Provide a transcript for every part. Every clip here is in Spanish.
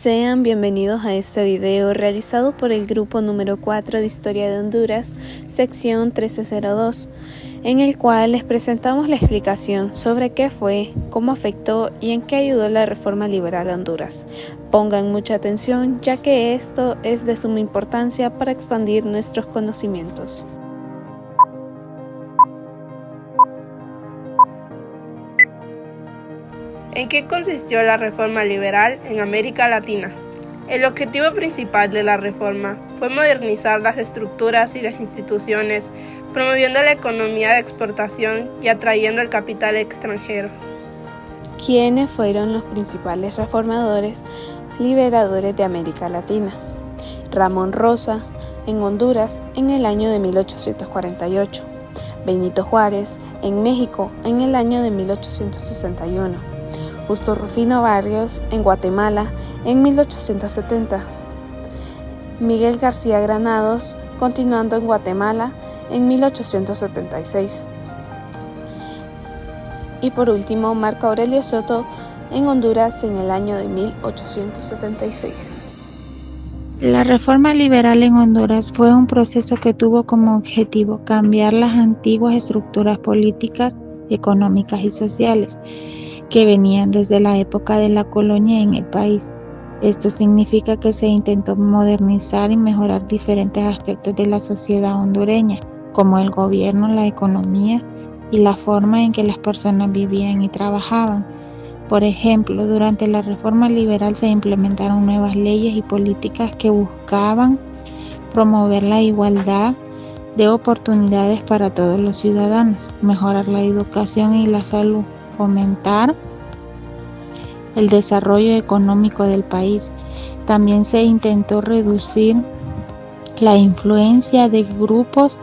Sean bienvenidos a este video realizado por el grupo número 4 de Historia de Honduras, sección 1302, en el cual les presentamos la explicación sobre qué fue, cómo afectó y en qué ayudó la reforma liberal a Honduras. Pongan mucha atención, ya que esto es de suma importancia para expandir nuestros conocimientos. ¿En qué consistió la reforma liberal en América Latina? El objetivo principal de la reforma fue modernizar las estructuras y las instituciones, promoviendo la economía de exportación y atrayendo el capital extranjero. ¿Quiénes fueron los principales reformadores liberadores de América Latina? Ramón Rosa, en Honduras, en el año de 1848. Benito Juárez, en México, en el año de 1861. Justo Rufino Barrios, en Guatemala, en 1870. Miguel García Granados, continuando en Guatemala, en 1876. Y por último, Marco Aurelio Soto, en Honduras, en el año de 1876. La reforma liberal en Honduras fue un proceso que tuvo como objetivo cambiar las antiguas estructuras políticas, económicas y sociales que venían desde la época de la colonia en el país. Esto significa que se intentó modernizar y mejorar diferentes aspectos de la sociedad hondureña, como el gobierno, la economía y la forma en que las personas vivían y trabajaban. Por ejemplo, durante la reforma liberal se implementaron nuevas leyes y políticas que buscaban promover la igualdad de oportunidades para todos los ciudadanos, mejorar la educación y la salud, fomentar el desarrollo económico del país. También se intentó reducir la influencia de grupos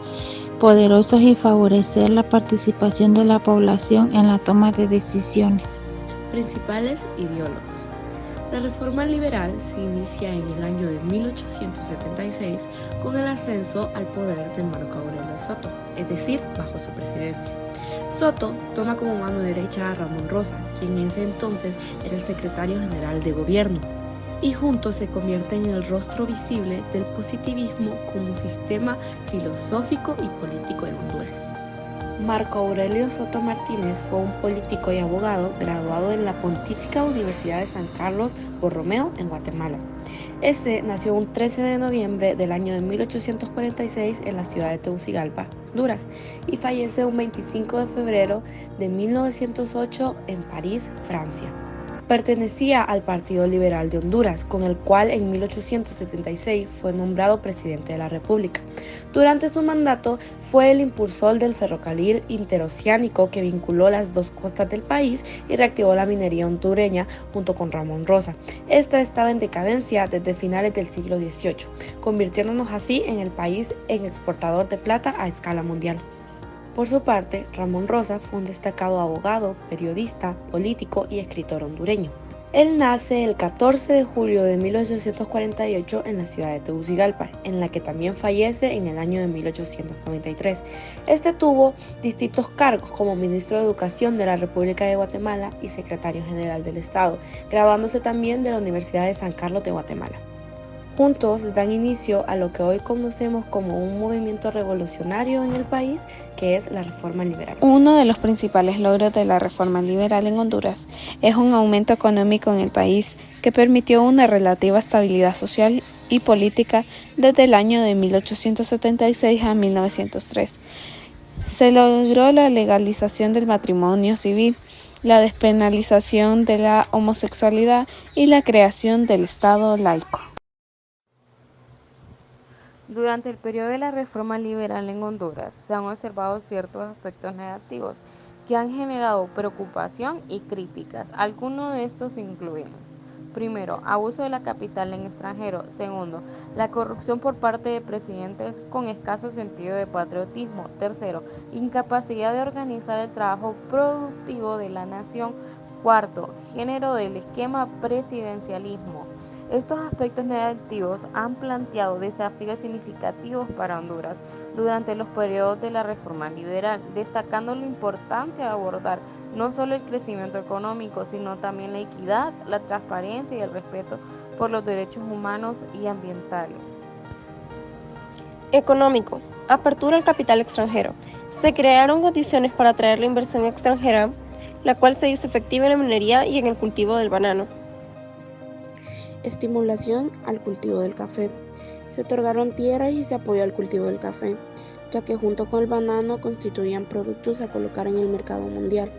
poderosos y favorecer la participación de la población en la toma de decisiones. Principales ideólogos. La reforma liberal se inicia en el año de 1876 con el ascenso al poder de Marco Aurelio Soto, es decir, bajo su presidencia. Soto toma como mano derecha a Ramón Rosa, quien en ese entonces era el secretario general de gobierno, y juntos se convierten en el rostro visible del positivismo como sistema filosófico y político de Honduras. Marco Aurelio Soto Martínez fue un político y abogado graduado en la Pontífica Universidad de San Carlos Borromeo en Guatemala. Este nació un 13 de noviembre del año de 1846 en la ciudad de Tegucigalpa, Honduras, y fallece un 25 de febrero de 1908 en París, Francia. Pertenecía al Partido Liberal de Honduras, con el cual en 1876 fue nombrado presidente de la República. Durante su mandato fue el impulsor del ferrocarril interoceánico que vinculó las dos costas del país y reactivó la minería hondureña junto con Ramón Rosa. Esta estaba en decadencia desde finales del siglo XVIII, convirtiéndonos así en el país en exportador de plata a escala mundial. Por su parte, Ramón Rosa fue un destacado abogado, periodista, político y escritor hondureño. Él nace el 14 de julio de 1848 en la ciudad de Tegucigalpa, en la que también fallece en el año de 1893. Este tuvo distintos cargos como ministro de Educación de la República de Guatemala y secretario general del Estado, graduándose también de la Universidad de San Carlos de Guatemala. Juntos dan inicio a lo que hoy conocemos como un movimiento revolucionario en el país, que es la reforma liberal. Uno de los principales logros de la reforma liberal en Honduras es un aumento económico en el país que permitió una relativa estabilidad social y política desde el año de 1876 a 1903. Se logró la legalización del matrimonio civil, la despenalización de la homosexualidad y la creación del Estado laico. Durante el periodo de la reforma liberal en Honduras se han observado ciertos aspectos negativos que han generado preocupación y críticas. Algunos de estos incluyen: primero, abuso de la capital en extranjero; segundo, la corrupción por parte de presidentes con escaso sentido de patriotismo; tercero, incapacidad de organizar el trabajo productivo de la nación; Cuarto, género del esquema presidencialismo. Estos aspectos negativos han planteado desafíos significativos para Honduras durante los periodos de la reforma liberal, destacando la importancia de abordar no solo el crecimiento económico, sino también la equidad, la transparencia y el respeto por los derechos humanos y ambientales. Económico. Apertura al capital extranjero. Se crearon condiciones para atraer la inversión extranjera, la cual se hizo efectiva en la minería y en el cultivo del banano. Estimulación al cultivo del café. Se otorgaron tierras y se apoyó al cultivo del café, ya que junto con el banano constituían productos a colocar en el mercado mundial.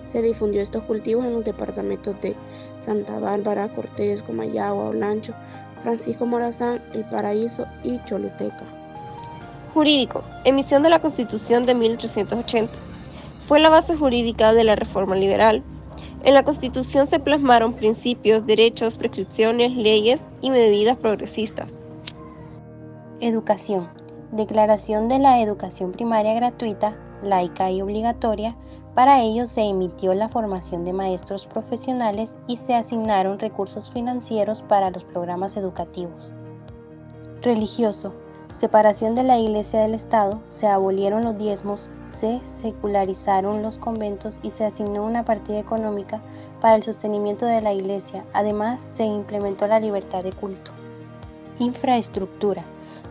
Se difundió estos cultivos en los departamentos de Santa Bárbara, Cortés, Comayagua, Olancho, Francisco Morazán, El Paraíso y Choluteca. Jurídico. Emisión de la Constitución de 1880. Fue la base jurídica de la reforma liberal. En la Constitución se plasmaron principios, derechos, prescripciones, leyes y medidas progresistas. Educación. Declaración de la educación primaria gratuita, laica y obligatoria. Para ello se emitió la formación de maestros profesionales y se asignaron recursos financieros para los programas educativos. Religioso. Separación de la Iglesia del Estado, se abolieron los diezmos, se secularizaron los conventos y se asignó una partida económica para el sostenimiento de la Iglesia. Además, se implementó la libertad de culto. Infraestructura.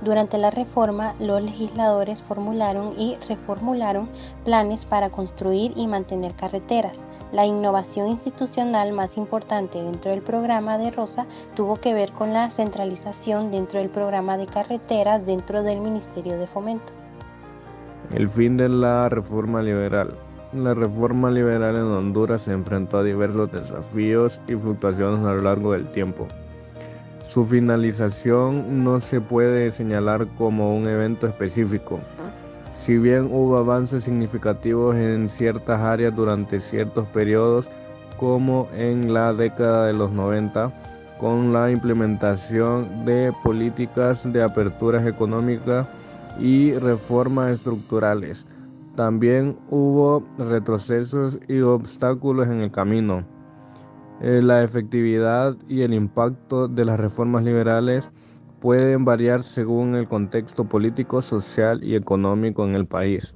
Durante la reforma, los legisladores formularon y reformularon planes para construir y mantener carreteras. La innovación institucional más importante dentro del programa de Rosa tuvo que ver con la centralización dentro del programa de carreteras dentro del Ministerio de Fomento. El fin de la reforma liberal. La reforma liberal en Honduras se enfrentó a diversos desafíos y fluctuaciones a lo largo del tiempo. Su finalización no se puede señalar como un evento específico. Si bien hubo avances significativos en ciertas áreas durante ciertos periodos, como en la década de los 90, con la implementación de políticas de aperturas económicas y reformas estructurales, también hubo retrocesos y obstáculos en el camino. La efectividad y el impacto de las reformas liberales pueden variar según el contexto político, social y económico en el país.